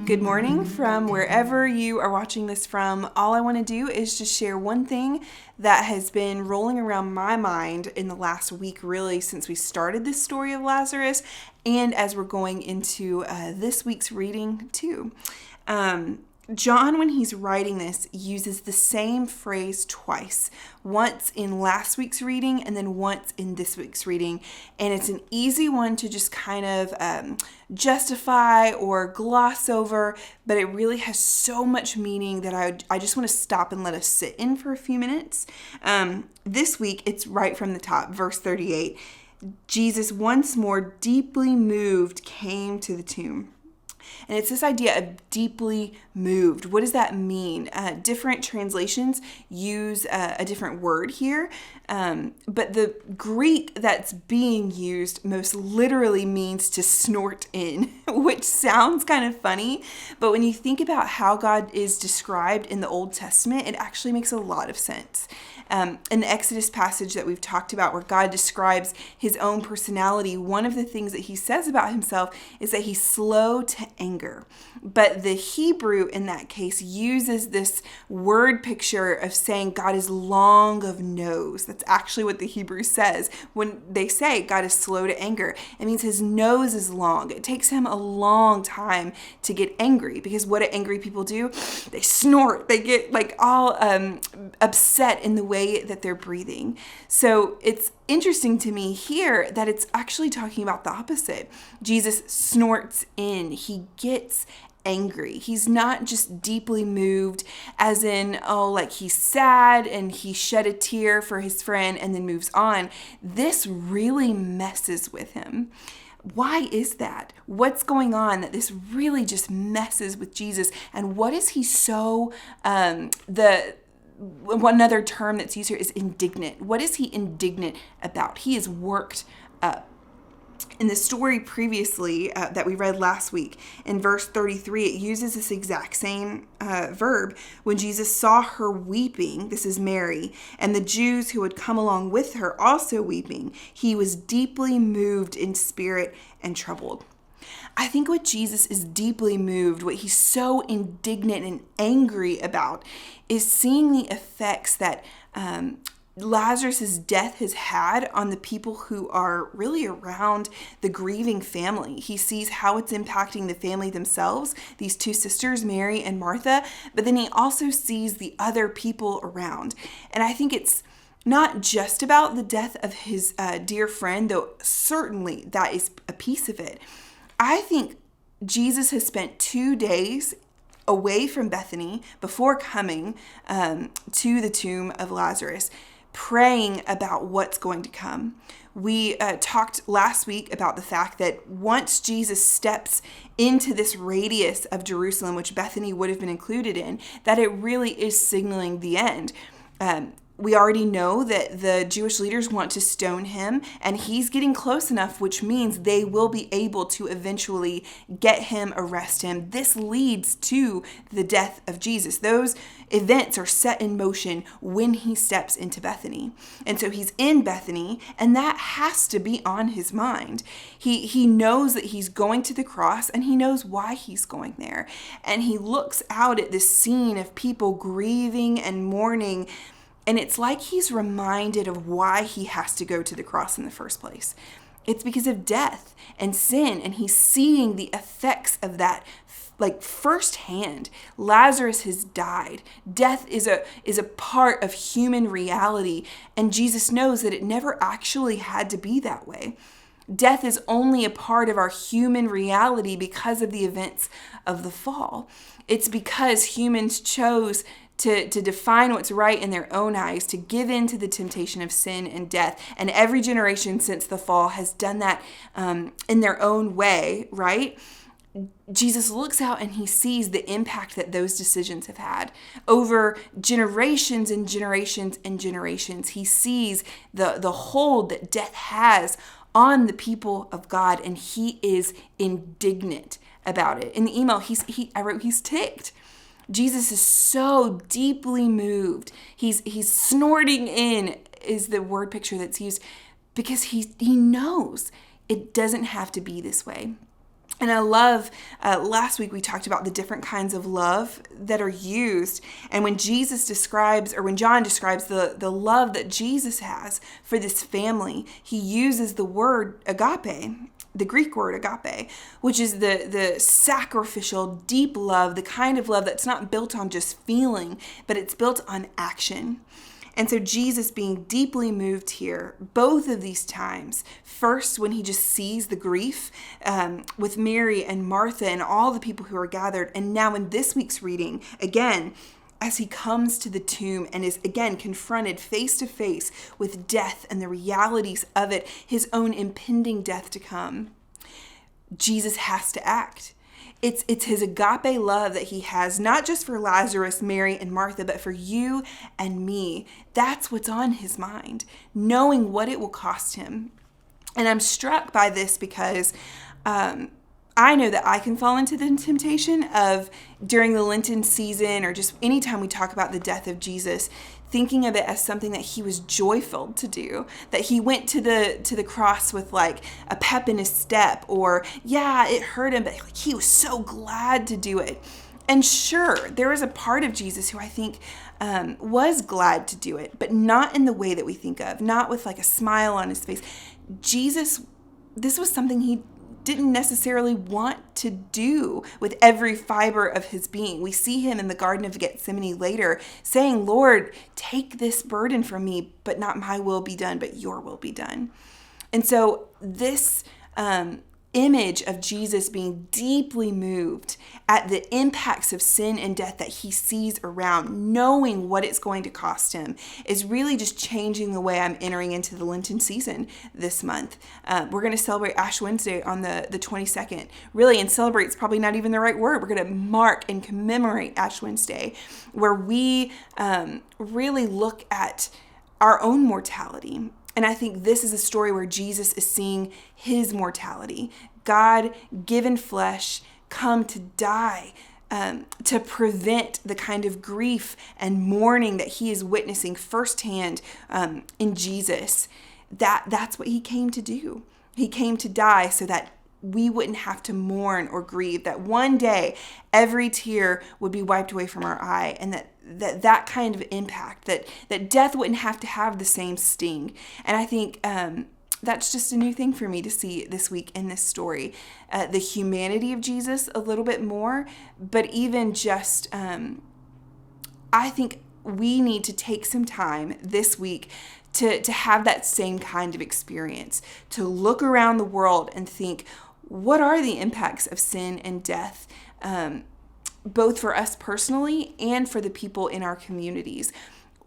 Good morning from wherever you are watching this from. All I want to do is just share one thing that has been rolling around my mind in the last week, really, since we started this story of Lazarus, and as we're going into this week's reading too. John, when he's writing this, uses the same phrase twice, once in last week's reading and then once in this week's reading. And it's an easy one to just kind of justify or gloss over, but it really has so much meaning that I just want to stop and let us sit in for a few minutes. This week, it's right from the top, verse 38. Jesus, once more deeply moved, came to the tomb. And it's this idea of deeply moved. What does that mean? Different translations use a different word here, but the Greek that's being used most literally means to snort in, which sounds kind of funny, but when you think about how God is described in the Old Testament, it actually makes a lot of sense. In the Exodus passage that we've talked about, where God describes his own personality, one of the things that he says about himself is that he's slow to anger. But the Hebrew in that case uses this word picture of saying God is long of nose. That's actually what the Hebrew says when they say God is slow to anger. It means his nose is long. It takes him a long time to get angry, because what do angry people do? They snort. They get like all upset in the way that they're breathing. So it's interesting to me here that it's actually talking about the opposite. Jesus snorts in. He gets angry. He's not just deeply moved as in, like he's sad and he shed a tear for his friend and then moves on. This really messes with him. Why is that? What's going on that this really just messes with Jesus? And what is he so, one other term that's used here is indignant. What is he indignant about? He is worked up. In the story previously that we read last week, in verse 33, it uses this exact same verb. When Jesus saw her weeping, this is Mary, and the Jews who had come along with her also weeping, he was deeply moved in spirit and troubled. I think what Jesus is deeply moved, what he's so indignant and angry about, is seeing the effects that Lazarus' death has had on the people who are really around the grieving family. He sees how it's impacting the family themselves, these two sisters, Mary and Martha, but then he also sees the other people around. And I think it's not just about the death of his dear friend, though certainly that is a piece of it. I think Jesus has spent 2 days away from Bethany before coming to the tomb of Lazarus, praying about what's going to come. We talked last week about the fact that once Jesus steps into this radius of Jerusalem, which Bethany would have been included in, that it really is signaling the end. We already know that the Jewish leaders want to stone him, and he's getting close enough, which means they will be able to eventually get him, arrest him. This leads to the death of Jesus. Those events are set in motion when he steps into Bethany. And so he's in Bethany, and that has to be on his mind. He knows that he's going to the cross, and he knows why he's going there. And he looks out at this scene of people grieving and mourning, and it's like he's reminded of why he has to go to the cross in the first place. It's because of death and sin, and he's seeing the effects of that like firsthand. Lazarus has died. Death is a part of human reality, and Jesus knows that it never actually had to be that way. Death is only a part of our human reality because of the events of the fall. It's because humans chose to define what's right in their own eyes, to give in to the temptation of sin and death. And every generation since the fall has done that in their own way, right? Jesus looks out and he sees the impact that those decisions have had over generations and generations and generations. He sees the hold that death has on the people of God, and he is indignant about it. In the email, I wrote he's ticked. Jesus is so deeply moved. He's snorting in is the word picture that's used, because he knows it doesn't have to be this way. And I love, last week we talked about the different kinds of love that are used. And when Jesus describes, or when John describes the love that Jesus has for this family, he uses the word agape, the Greek word agape, which is the sacrificial, deep love, the kind of love that's not built on just feeling, but it's built on action. And so Jesus being deeply moved here, both of these times, first when he just sees the grief with Mary and Martha and all the people who are gathered, and now in this week's reading, again, as he comes to the tomb and is again confronted face to face with death and the realities of it, his own impending death to come, Jesus has to act. It's his agape love that he has, not just for Lazarus, Mary, and Martha, but for you and me. That's what's on his mind, knowing what it will cost him. And I'm struck by this because I know that I can fall into the temptation of, during the Lenten season or just anytime we talk about the death of Jesus, thinking of it as something that he was joyful to do, that he went to the cross with like a pep in his step, or yeah, it hurt him, but like he was so glad to do it. And sure, there was a part of Jesus who I think was glad to do it, but not in the way that we think of, not with like a smile on his face. Jesus, this was something he didn't necessarily want to do with every fiber of his being. We see him in the Garden of Gethsemane later saying, Lord, take this burden from me, but not my will be done, but your will be done. And so this image of Jesus being deeply moved at the impacts of sin and death that he sees around, knowing what it's going to cost him, is really just changing the way I'm entering into the Lenten season this month. We're going to celebrate Ash Wednesday on the 22nd. Really, and celebrate is probably not even the right word. We're going to mark and commemorate Ash Wednesday, where we really look at our own mortality. And I think this is a story where Jesus is seeing his mortality. God, given flesh, come to die, to prevent the kind of grief and mourning that he is witnessing firsthand in Jesus. That's what he came to do. He came to die so that we wouldn't have to mourn or grieve, that one day every tear would be wiped away from our eye, and that kind of impact, that death wouldn't have to have the same sting. And I think that's just a new thing for me to see this week in this story. The humanity of Jesus a little bit more, but even just, I think we need to take some time this week to have that same kind of experience, to look around the world and think, what are the impacts of sin and death, both for us personally and for the people in our communities?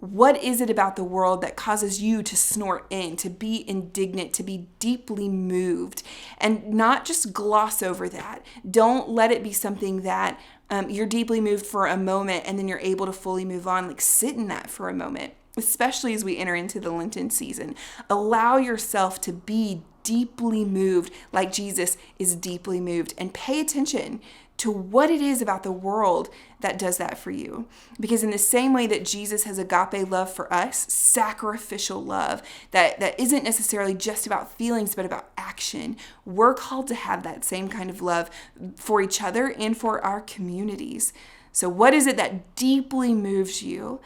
What is it about the world that causes you to snort in, to be indignant, to be deeply moved, and not just gloss over that? Don't let it be something that you're deeply moved for a moment and then you're able to fully move on. Like, sit in that for a moment, especially as we enter into the Lenten season. Allow yourself to be deeply moved like Jesus is deeply moved, and pay attention to what it is about the world that does that for you. Because in the same way that Jesus has agape love for us, sacrificial love that isn't necessarily just about feelings but about action, we're called to have that same kind of love for each other and for our communities. So what is it that deeply moves you?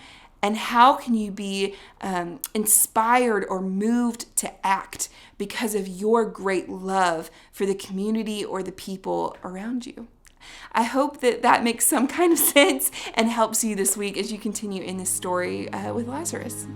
And how can you be inspired or moved to act because of your great love for the community or the people around you? I hope that makes some kind of sense and helps you this week as you continue in this story with Lazarus.